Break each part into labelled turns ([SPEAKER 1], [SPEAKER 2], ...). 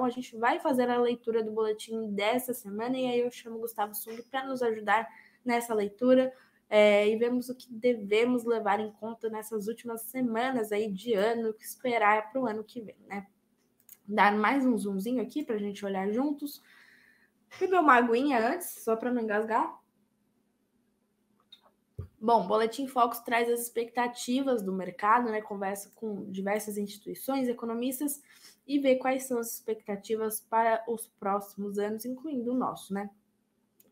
[SPEAKER 1] Bom, a gente vai fazer a leitura do boletim dessa semana e aí eu chamo o Gustavo Sung para nos ajudar nessa leitura e vemos o que devemos levar em conta nessas últimas semanas aí de ano, o que esperar para o ano que vem, né? Dar mais um zoomzinho aqui para a gente olhar juntos. Beber uma aguinha antes, só para não engasgar. Bom, o Boletim Focus traz as expectativas do mercado, né? Conversa com diversas instituições, economistas e vê quais são as expectativas para os próximos anos, incluindo o nosso, né?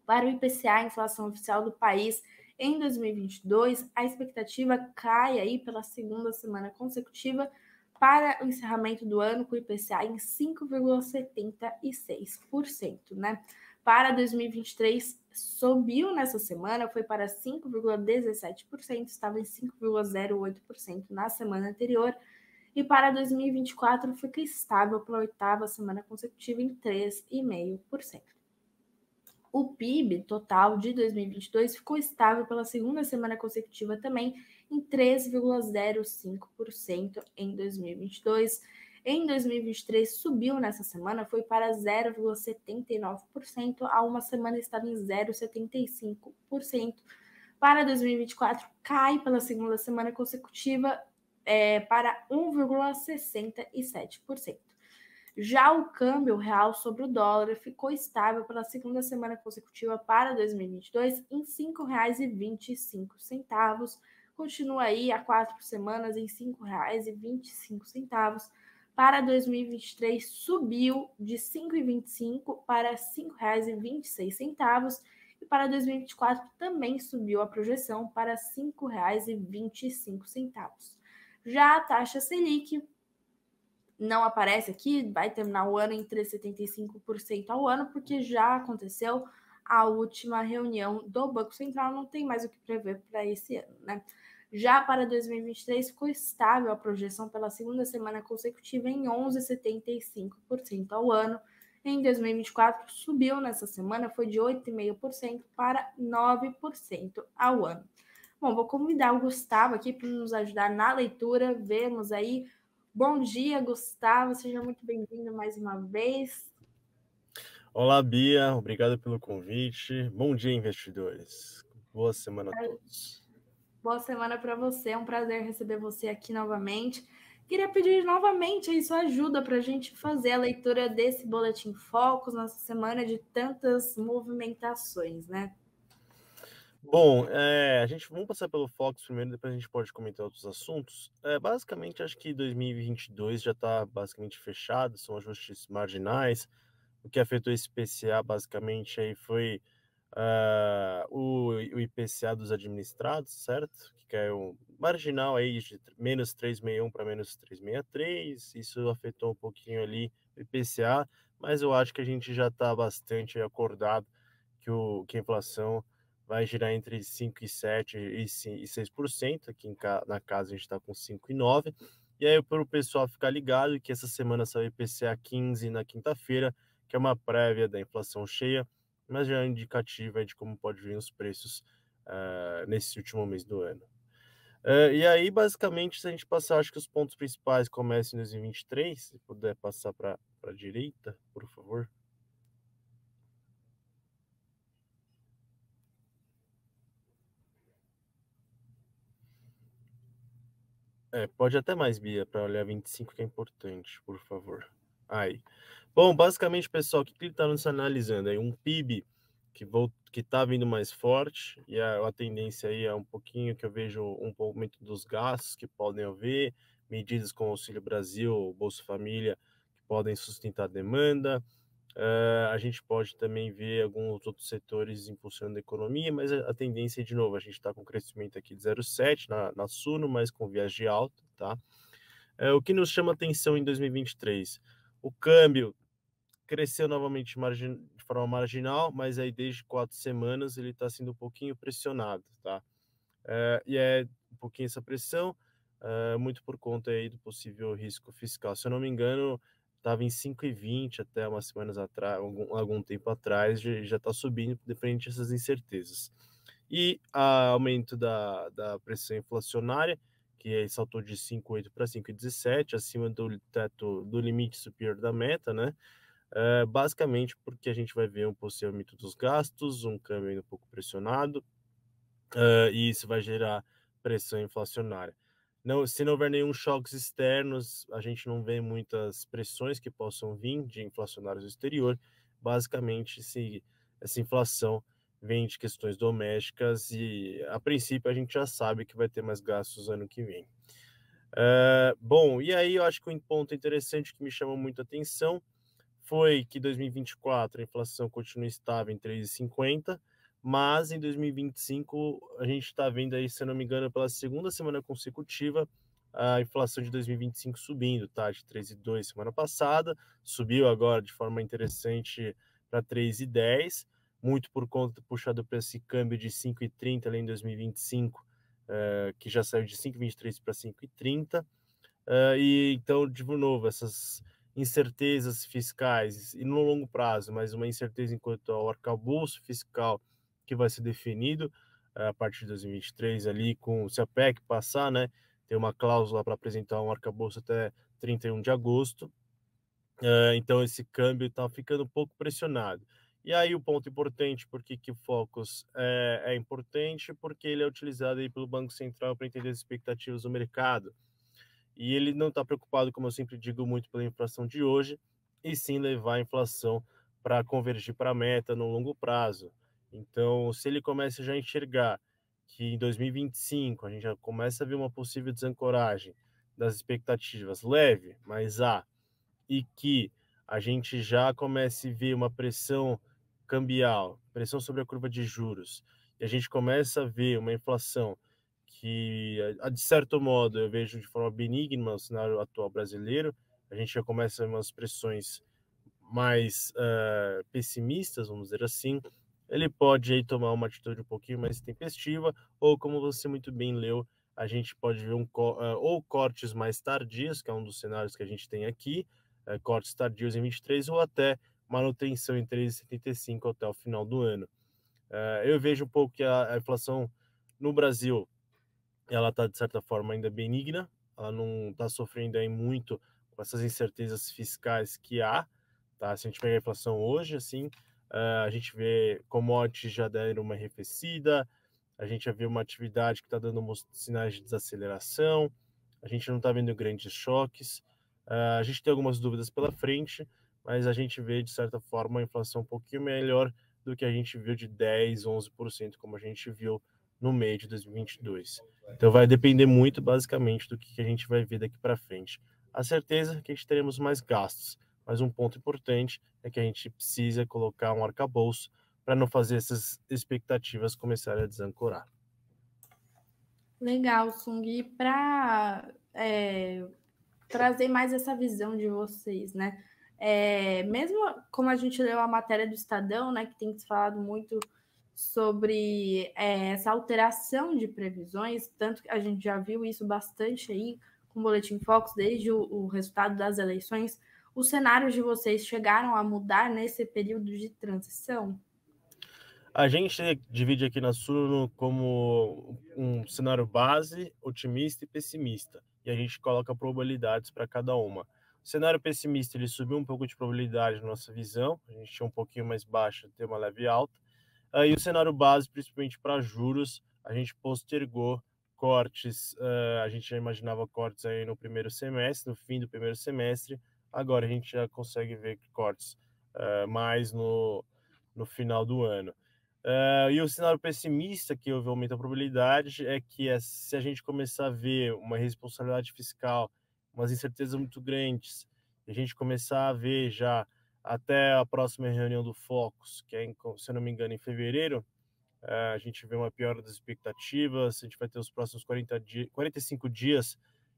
[SPEAKER 1] Para o IPCA, a inflação oficial do país em 2022, a expectativa cai aí pela segunda semana consecutiva para o encerramento do ano com o IPCA em 5,76%, né? Para 2023, subiu nessa semana, foi para 5,17%, estava em 5,08% na semana anterior, e para 2024 fica estável pela oitava semana consecutiva em 3,5%. O PIB total de 2022 ficou estável pela segunda semana consecutiva também, em 3,05% em 2022. Em 2023, subiu nessa semana, foi para 0,79%, há uma semana estava em 0,75%. Para 2024, cai pela segunda semana consecutiva para 1,67%. Já o câmbio real sobre o dólar ficou estável pela segunda semana consecutiva para 2022 em R$ 5,25. Continua aí há 4 semanas em R$ 5,25. Para 2023 subiu de R$ 5,25 para R$ 5,26. E para 2024 também subiu a projeção para R$ 5,25. Já a taxa Selic não aparece aqui, vai terminar o ano em 3,75% ao ano, porque já aconteceu a última reunião do Banco Central, não tem mais o que prever para esse ano, né? Já para 2023, ficou estável a projeção pela segunda semana consecutiva em 11,75% ao ano. Em 2024, subiu nessa semana, foi de 8,5% para 9% ao ano. Bom, vou convidar o Gustavo aqui para nos ajudar na leitura, vemos aí. Bom dia, Gustavo, seja muito bem-vindo mais uma vez.
[SPEAKER 2] Olá, Bia, obrigado pelo convite. Bom dia, investidores. Boa semana a todos.
[SPEAKER 1] Boa semana para você, é um prazer receber você aqui novamente. Queria pedir novamente aí sua ajuda para a gente fazer a leitura desse Boletim Focus nessa semana de tantas movimentações, né?
[SPEAKER 2] Bom, vamos passar pelo Focus primeiro, depois a gente pode comentar outros assuntos. Basicamente, acho que 2022 já está basicamente fechado, são ajustes marginais. O que afetou esse IPCA basicamente aí foi o IPCA dos administrados, certo? Que caiu marginal aí de menos 3,61 para menos 3,63. Isso afetou um pouquinho ali o IPCA, mas eu acho que a gente já está bastante acordado que a inflação vai girar entre 5,7% e 6%. Aqui na casa a gente está com 5,9%. E aí, para o pessoal ficar ligado, que essa semana saiu o IPCA 15 na quinta-feira, que é uma prévia da inflação cheia, mas já é indicativa de como pode vir os preços nesse último mês do ano. E aí, basicamente, se a gente passar, acho que os pontos principais começam em 2023, se puder passar para a direita, por favor. Pode até mais, Bia, para olhar 25, que é importante, por favor. Aí. Bom, basicamente, pessoal, o que ele está nos analisando? Aí um PIB que está vindo mais forte, e a tendência aí é um pouquinho que eu vejo um aumento dos gastos que podem haver, medidas como o Auxílio Brasil, Bolsa Família, que podem sustentar a demanda. A gente pode também ver alguns outros setores impulsionando a economia, mas a tendência, de novo, a gente está com crescimento aqui de 0,7 na Suno, mas com viagem alta, tá? O que nos chama atenção em 2023? O câmbio cresceu novamente de forma marginal, mas aí desde 4 semanas ele está sendo um pouquinho pressionado, tá? E é um pouquinho essa pressão, muito por conta aí do possível risco fiscal. Se eu não me engano, estava em 5,20 até umas semanas atrás, algum tempo atrás, já está subindo, dependente dessas incertezas. E o aumento da pressão inflacionária, que aí saltou de 5,8 para 5,17, acima do teto do limite superior da meta, né? basicamente porque a gente vai ver um possível aumento dos gastos, um câmbio ainda um pouco pressionado, e isso vai gerar pressão inflacionária. Não, se não houver nenhum choques externos, a gente não vê muitas pressões que possam vir de inflacionários do exterior. Basicamente, se essa inflação vem de questões domésticas e, a princípio, a gente já sabe que vai ter mais gastos ano que vem. Bom, e aí eu acho que um ponto interessante que me chamou muita atenção foi que em 2024 a inflação continua estável em 3,50, mas em 2025 a gente está vendo aí, se eu não me engano, pela segunda semana consecutiva, a inflação de 2025 subindo, tá? De 3,2 semana passada, subiu agora de forma interessante para 3,10, muito por conta puxado para esse câmbio de 5,30 ali em 2025, que já saiu de 5,23 para 5,30. E então, de novo, essas incertezas fiscais e no longo prazo, mas uma incerteza enquanto ao arcabouço fiscal que vai ser definido a partir de 2023 ali, com se a PEC passar, né, tem uma cláusula para apresentar um arcabouço até 31 de agosto, então esse câmbio está ficando um pouco pressionado. E aí o ponto importante, por que o Focus é importante, porque ele é utilizado aí pelo Banco Central para entender as expectativas do mercado. E ele não está preocupado, como eu sempre digo, muito pela inflação de hoje, e sim levar a inflação para convergir para a meta no longo prazo. Então, se ele começa já a enxergar que em 2025 a gente já começa a ver uma possível desancoragem das expectativas leve, mas e que a gente já comece a ver uma pressão cambial, pressão sobre a curva de juros, e a gente começa a ver uma inflação que, de certo modo, eu vejo de forma benigna no cenário atual brasileiro, a gente já começa a ver umas pressões mais pessimistas, vamos dizer assim, ele pode aí tomar uma atitude um pouquinho mais tempestiva, ou como você muito bem leu, a gente pode ver ou cortes mais tardios, que é um dos cenários que a gente tem aqui, cortes tardios em 23, ou até manutenção em 3,75 até o final do ano. Eu vejo um pouco que a inflação no Brasil, ela está, de certa forma, ainda benigna, ela não está sofrendo aí muito com essas incertezas fiscais que há, tá? Se a gente pegar a inflação hoje, assim, a gente vê commodities já deram uma arrefecida, a gente já vê uma atividade que está dando sinais de desaceleração, a gente não está vendo grandes choques, a gente tem algumas dúvidas pela frente, mas a gente vê, de certa forma, a inflação um pouquinho melhor do que a gente viu de 10, 11%, como a gente viu no meio de 2022. Então vai depender muito, basicamente, do que a gente vai ver daqui para frente. A certeza é que a gente teremos mais gastos, mas um ponto importante é que a gente precisa colocar um arcabouço para não fazer essas expectativas começarem a desancorar.
[SPEAKER 1] Legal, Sung. E para trazer mais essa visão de vocês, né? Mesmo como a gente leu a matéria do Estadão, né, que tem se falado muito sobre essa alteração de previsões, tanto que a gente já viu isso bastante aí com o Boletim Focus, desde o resultado das eleições, os cenários de vocês chegaram a mudar nesse período de transição?
[SPEAKER 2] A gente divide aqui na Suno como um cenário base, otimista e pessimista, e a gente coloca probabilidades para cada uma. O cenário pessimista, ele subiu um pouco de probabilidade na nossa visão, a gente tinha um pouquinho mais baixa, ter uma leve alta. E o cenário base, principalmente para juros, a gente postergou cortes, a gente já imaginava cortes aí no primeiro semestre, no fim do primeiro semestre, agora a gente já consegue ver cortes mais no final do ano. E o cenário pessimista, que houve aumento da probabilidade, é que se a gente começar a ver uma responsabilidade fiscal, umas incertezas muito grandes, e a gente começar a ver já até a próxima reunião do Focus, que é, se eu não me engano, em fevereiro, a gente vê uma piora das expectativas, a gente vai ter os próximos 45 dias,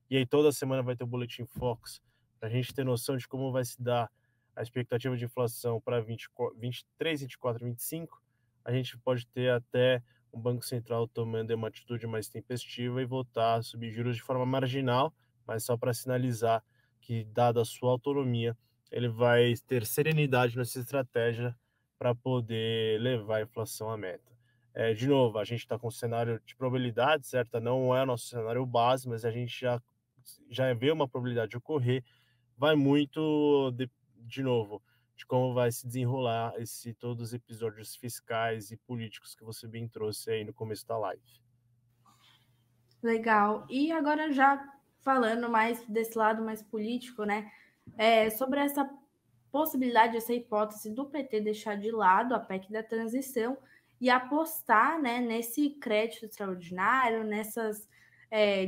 [SPEAKER 2] e aí toda semana vai ter o Boletim Focus, para a gente ter noção de como vai se dar a expectativa de inflação para 23, 24, 25, a gente pode ter até um Banco Central tomando uma atitude mais tempestiva e voltar a subir juros de forma marginal, mas só para sinalizar que, dada a sua autonomia, ele vai ter serenidade nessa estratégia para poder levar a inflação à meta. De novo, a gente está com um cenário de probabilidade, certa? Não é o nosso cenário base, mas a gente já vê uma probabilidade de ocorrer. Vai muito, de novo, de como vai se desenrolar todos os episódios fiscais e políticos que você bem trouxe aí no começo da live.
[SPEAKER 1] Legal. E agora já falando mais desse lado mais político, né? Sobre essa possibilidade, essa hipótese do PT deixar de lado a PEC da transição e apostar, né, nesse crédito extraordinário, nessas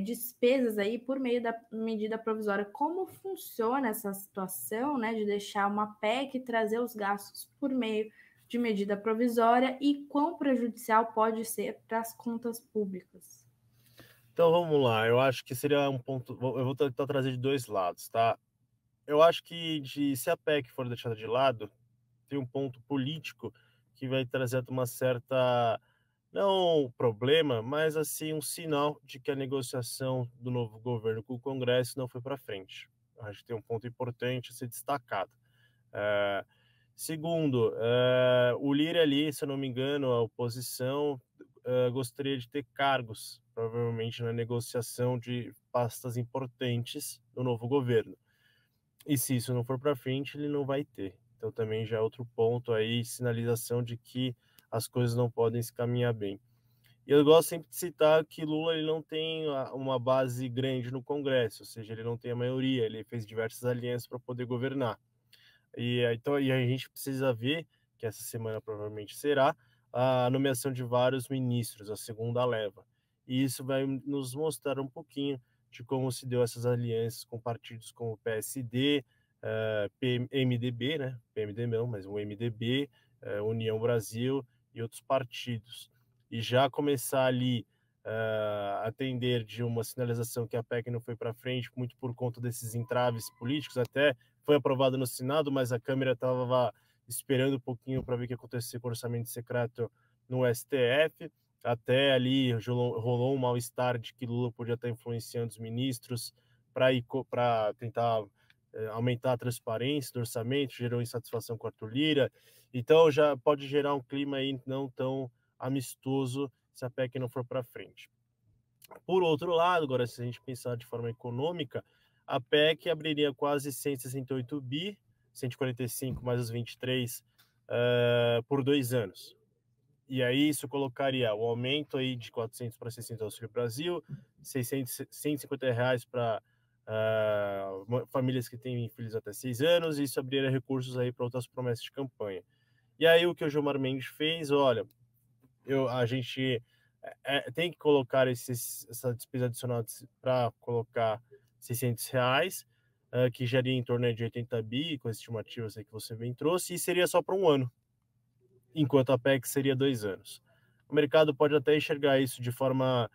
[SPEAKER 1] despesas aí por meio da medida provisória. Como funciona essa situação, né, de deixar uma PEC e trazer os gastos por meio de medida provisória e quão prejudicial pode ser para as contas públicas?
[SPEAKER 2] Então vamos lá, eu acho que seria um ponto. Eu vou tentar trazer de dois lados, tá? Eu acho que se a PEC for deixada de lado, tem um ponto político que vai trazer uma certa, não problema, mas assim um sinal de que a negociação do novo governo com o Congresso não foi para frente. Acho que tem um ponto importante a ser destacado. É, segundo, o Lira ali, se eu não me engano, a oposição gostaria de ter cargos, provavelmente na negociação de pastas importantes do novo governo. E se isso não for para frente, ele não vai ter. Então também já é outro ponto aí, sinalização de que as coisas não podem se caminhar bem. E eu gosto sempre de citar que Lula ele não tem uma base grande no Congresso, ou seja, ele não tem a maioria, ele fez diversas alianças para poder governar. Então, a gente precisa ver, que essa semana provavelmente será, a nomeação de vários ministros, a segunda leva. E isso vai nos mostrar um pouquinho de como se deu essas alianças com partidos como o PSD, MDB, né? PMD não, mas o MDB, União Brasil e outros partidos. E já começar ali a atender de uma sinalização que a PEC não foi para frente, muito por conta desses entraves políticos, até foi aprovado no Senado, mas a Câmara estava esperando um pouquinho para ver o que acontecia com o orçamento secreto no STF. Até ali rolou um mal-estar de que Lula podia estar influenciando os ministros para tentar aumentar a transparência do orçamento, gerou insatisfação com Arthur Lira. Então já pode gerar um clima aí não tão amistoso se a PEC não for para frente. Por outro lado, agora se a gente pensar de forma econômica, a PEC abriria quase 168 bi, 145 mais os 23 por 2 anos. E aí isso colocaria o aumento aí de 400 para 600 Auxílio Brasil, 600, R$ 150 para famílias que têm filhos até 6 anos, e isso abriria recursos aí para outras promessas de campanha. E aí o que o Gilmar Mendes fez, olha, a gente tem que colocar essa despesa adicional para colocar R$ 600, que geraria em torno de 80 bi, com as estimativas aí que você bem trouxe, e seria só para um ano, enquanto a PEC seria 2 anos. O mercado pode até enxergar isso de forma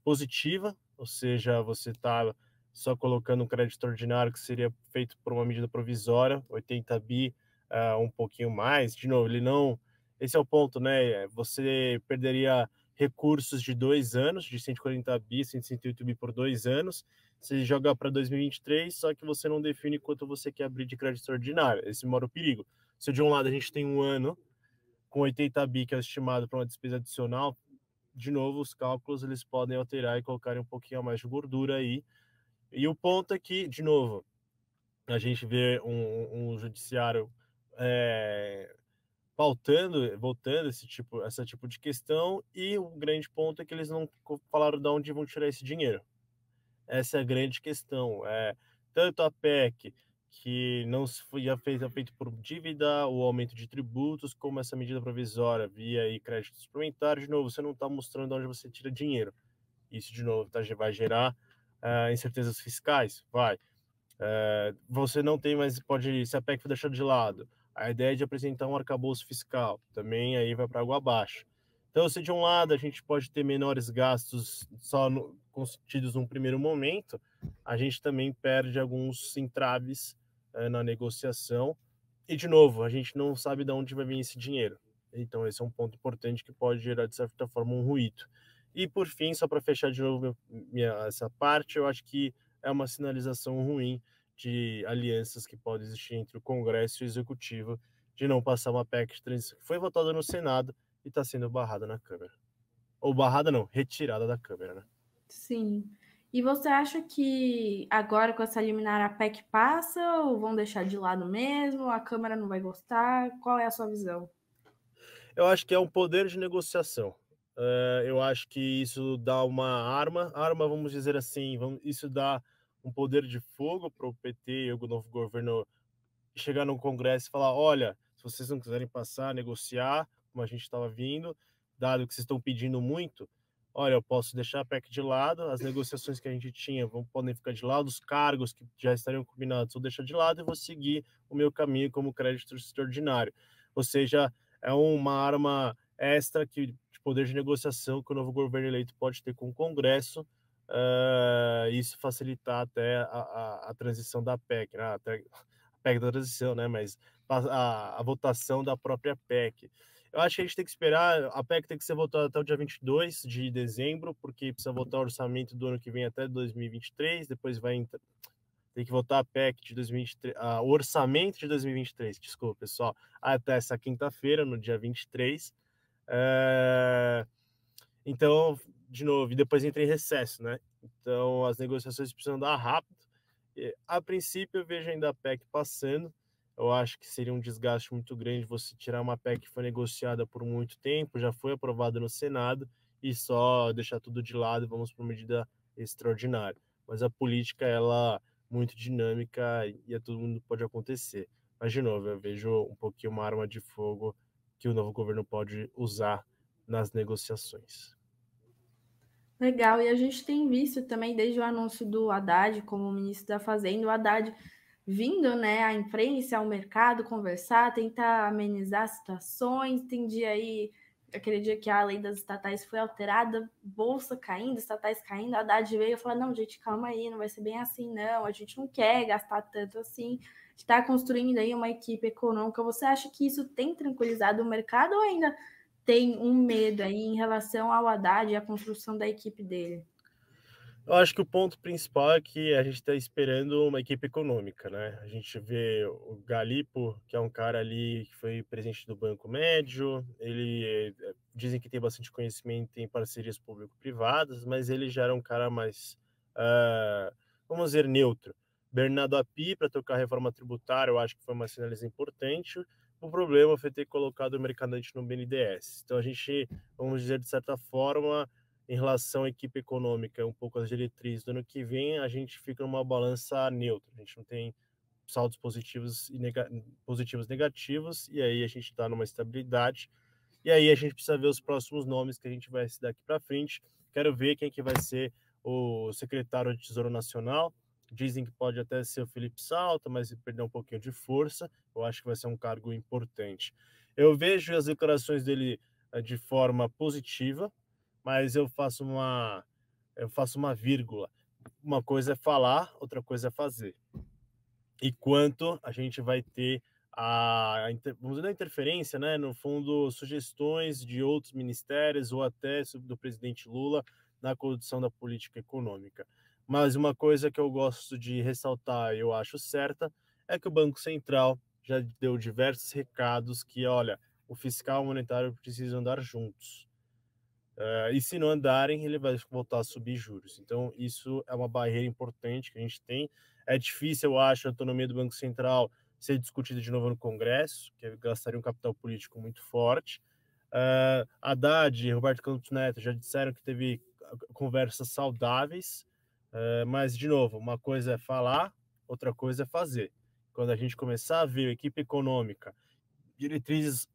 [SPEAKER 2] positiva, ou seja, você está só colocando um crédito ordinário que seria feito por uma medida provisória, 80 bi, um pouquinho mais. De novo, ele não... Esse é o ponto, né? Você perderia recursos de 2 anos, de 140 bi, 168 bi por 2 anos, você joga para 2023, só que você não define quanto você quer abrir de crédito ordinário. Esse mora o perigo. Se de um lado a gente tem um ano com 80 bi, que é estimado para uma despesa adicional, de novo, os cálculos eles podem alterar e colocarem um pouquinho a mais de gordura aí. E o ponto é que, de novo, a gente vê um judiciário voltando esse tipo de questão, e o grande ponto é que eles não falaram de onde vão tirar esse dinheiro. Essa é a grande questão. Tanto a PEC, que não já feito por dívida, o aumento de tributos, como essa medida provisória via aí crédito suplementar, de novo, você não está mostrando de onde você tira dinheiro. Isso, de novo, vai gerar incertezas fiscais? Vai. Você não tem mais, se a PEC for deixada de lado, a ideia de apresentar um arcabouço fiscal também aí vai para água abaixo. Então, se de um lado a gente pode ter menores gastos constituídos num primeiro momento, a gente também perde alguns entraves na negociação. E, de novo, a gente não sabe de onde vai vir esse dinheiro. Então, esse é um ponto importante que pode gerar, de certa forma, um ruído. E, por fim, só para fechar de novo essa parte, eu acho que é uma sinalização ruim de alianças que pode existir entre o Congresso e o Executivo de não passar uma PEC de transição que foi votada no Senado e está sendo barrada na Câmara. Ou barrada não, retirada da Câmara, né?
[SPEAKER 1] Sim. E você acha que agora com essa liminar a PEC passa ou vão deixar de lado mesmo? A Câmara não vai gostar? Qual é a sua visão?
[SPEAKER 2] Eu acho que é um poder de negociação. Eu acho que isso dá uma arma, vamos dizer assim, isso dá um poder de fogo para o PT e o novo governo chegar no Congresso e falar: olha, se vocês não quiserem passar, negociar, como a gente estava vindo, dado que vocês estão pedindo muito, olha, eu posso deixar a PEC de lado, as negociações que a gente tinha podem ficar de lado, os cargos que já estariam combinados, eu deixo de lado e vou seguir o meu caminho como crédito extraordinário. Ou seja, é uma arma extra de poder de negociação que o novo governo eleito pode ter com o Congresso, isso facilitar até a transição da PEC, né? PEC da transição, né? Mas a votação da própria PEC. Eu acho que a gente tem que esperar, a PEC tem que ser votada até o dia 22 de dezembro, porque precisa votar o orçamento do ano que vem até 2023, depois tem que votar a PEC de 2023, o orçamento de 2023, desculpa, pessoal, até essa quinta-feira, no dia 23. Então, de novo, e depois entra em recesso, né? Então, as negociações precisam dar rápido. A princípio, eu vejo ainda a PEC passando. Eu acho que seria um desgaste muito grande você tirar uma PEC que foi negociada por muito tempo, já foi aprovada no Senado, e só deixar tudo de lado e vamos para uma medida extraordinária. Mas a política, ela é muito dinâmica e a todo mundo pode acontecer. Mas, de novo, eu vejo um pouquinho uma arma de fogo que o novo governo pode usar nas negociações.
[SPEAKER 1] Legal, e a gente tem visto também desde o anúncio do Haddad como ministro da Fazenda, o Haddad vindo, né, à imprensa, ao mercado, conversar, tentar amenizar situações. Tem dia aí, aquele dia que a lei das estatais foi alterada, bolsa caindo, estatais caindo, a Haddad veio e falou: não, gente, calma aí, não vai ser bem assim, não, a gente não quer gastar tanto assim, está construindo aí uma equipe econômica. Você acha que isso tem tranquilizado o mercado ou ainda tem um medo aí em relação ao Haddad e a construção da equipe dele?
[SPEAKER 2] Eu acho que o ponto principal é que a gente está esperando uma equipe econômica, né? A gente vê o Galipo, que é um cara ali que foi presidente do Banco Médio, ele dizem que tem bastante conhecimento em parcerias público-privadas, mas ele já era um cara mais, vamos dizer, neutro. Bernardo Api, para tocar a reforma tributária, eu acho que foi uma sinalização importante. O problema foi ter colocado o Mercadante no BNDES. Então a gente, vamos dizer, de certa forma, em relação à equipe econômica, um pouco as diretrizes do ano que vem, a gente fica numa balança neutra. A gente não tem saldos positivos e positivos negativos, e aí a gente está numa estabilidade. E aí a gente precisa ver os próximos nomes que a gente vai se daqui para frente. Quero ver quem que vai ser o secretário de Tesouro Nacional. Dizem que pode até ser o Felipe Salta, mas perdeu um pouquinho de força. Eu acho que vai ser um cargo importante. Eu vejo as declarações dele de forma positiva, mas eu faço uma vírgula. Uma coisa é falar, outra coisa é fazer. E quanto a gente vai ter vamos dizer, a interferência, né? No fundo, sugestões de outros ministérios ou até do presidente Lula na condução da política econômica. Mas uma coisa que eu gosto de ressaltar, e eu acho certa, é que o Banco Central já deu diversos recados que, olha, o fiscal e o monetário precisam andar juntos. E se não andarem, ele vai voltar a subir juros. Então, isso é uma barreira importante que a gente tem. É difícil, eu acho, a autonomia do Banco Central ser discutida de novo no Congresso, que gastaria um capital político muito forte. Haddad e Roberto Campos Neto já disseram que teve conversas saudáveis, mas, de novo, uma coisa é falar, outra coisa é fazer. Quando a gente começar a ver a equipe econômica, diretrizes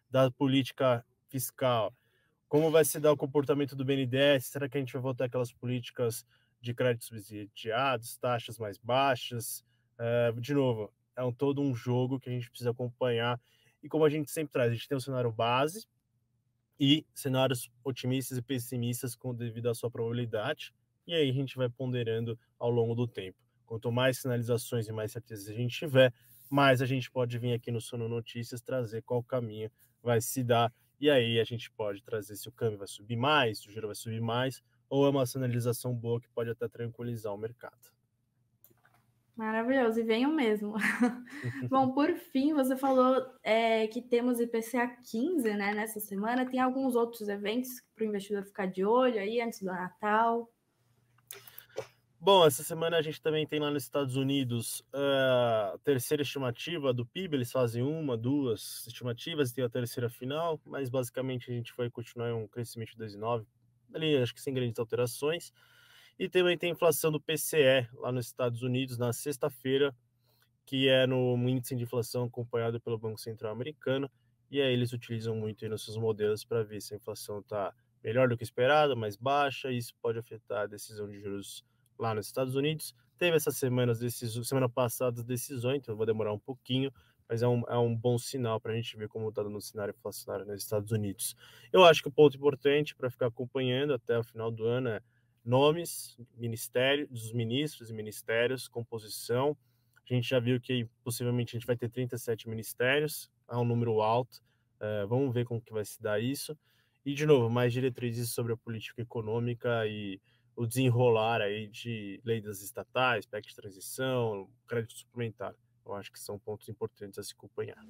[SPEAKER 2] da política fiscal, como vai se dar o comportamento do BNDES? Será que a gente vai voltar aquelas políticas de créditos subsidiados, taxas mais baixas? De novo, todo um jogo que a gente precisa acompanhar. E como a gente sempre traz, a gente tem um cenário base e cenários otimistas e pessimistas devido à sua probabilidade. E aí a gente vai ponderando ao longo do tempo. Quanto mais sinalizações e mais certezas a gente tiver, mais a gente pode vir aqui no Sono Notícias trazer qual caminho vai se dar. E aí a gente pode trazer se o câmbio vai subir mais, se o juro vai subir mais, ou é uma sinalização boa que pode até tranquilizar o mercado.
[SPEAKER 1] Maravilhoso, e venham mesmo. Bom, por fim, você falou que temos IPCA 15, né, nessa semana. Tem alguns outros eventos para o investidor ficar de olho aí antes do Natal?
[SPEAKER 2] Bom, essa semana a gente também tem lá nos Estados Unidos a terceira estimativa do PIB. Eles fazem uma, duas estimativas e tem a terceira final, mas basicamente a gente vai continuar em um crescimento de 2,9, ali acho que sem grandes alterações. E também tem a inflação do PCE lá nos Estados Unidos na sexta-feira, que é no índice de inflação acompanhado pelo Banco Central americano, e aí eles utilizam muito aí nos seus modelos para ver se a inflação está melhor do que esperado, mais baixa, e isso pode afetar a decisão de juros lá nos Estados Unidos. Teve essas semana passada as decisões, então vai demorar um pouquinho, mas é um bom sinal para a gente ver como está no cenário inflacionário nos Estados Unidos. Eu acho que o ponto importante para ficar acompanhando até o final do ano é nomes, ministério, dos ministros e ministérios, composição. A gente já viu que possivelmente a gente vai ter 37 ministérios, é um número alto. Vamos ver como que vai se dar isso. E, de novo, mais diretrizes sobre a política econômica e o desenrolar aí de lei das estatais, PEC de transição, crédito suplementar. Eu acho que são pontos importantes a se acompanhar.